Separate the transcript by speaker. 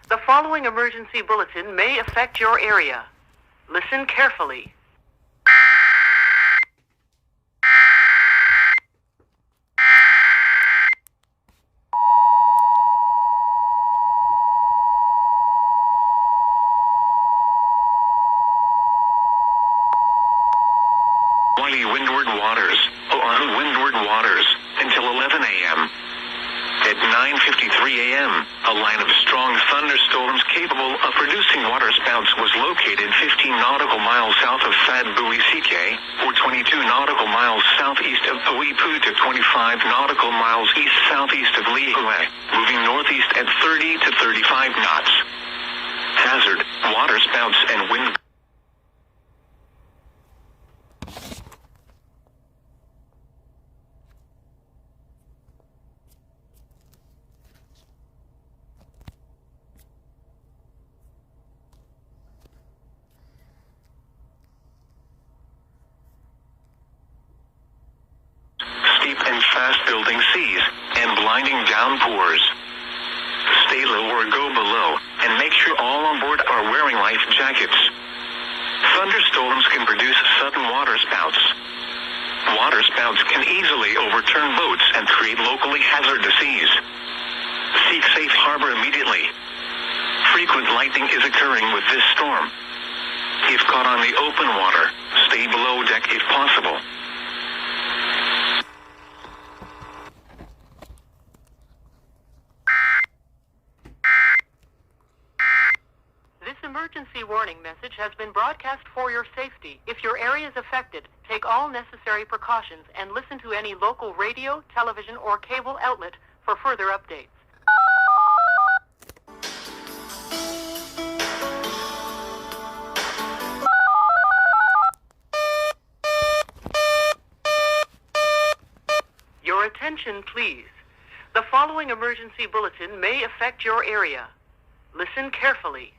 Speaker 1: The following emergency bulletin may affect your area. Listen carefully.
Speaker 2: Hawaii windward waters until 11 a.m. At 9:53 a.m., a line of strong thunderstorms capable of producing waterspouts was located 15 nautical miles south of Fadbuisike, or 22 nautical miles southeast of Oipu to 25 nautical miles east-southeast of Lihue, moving northeast at 30 to 35 knots. Hazard, waterspouts and wind. Steep and fast-building seas, and blinding downpours. Stay low or go below, and make sure all on board are wearing life jackets. Thunderstorms can produce sudden waterspouts. Waterspouts can easily overturn boats and create locally hazardous seas. Seek safe harbor immediately. Frequent lightning is occurring with this storm. If caught on the open water, stay below deck if possible.
Speaker 1: This emergency warning message has been broadcast for your safety. If your area is affected, take all necessary precautions and listen to any local radio, television, or cable outlet for further updates. Your attention, please. The following emergency bulletin may affect your area. Listen carefully.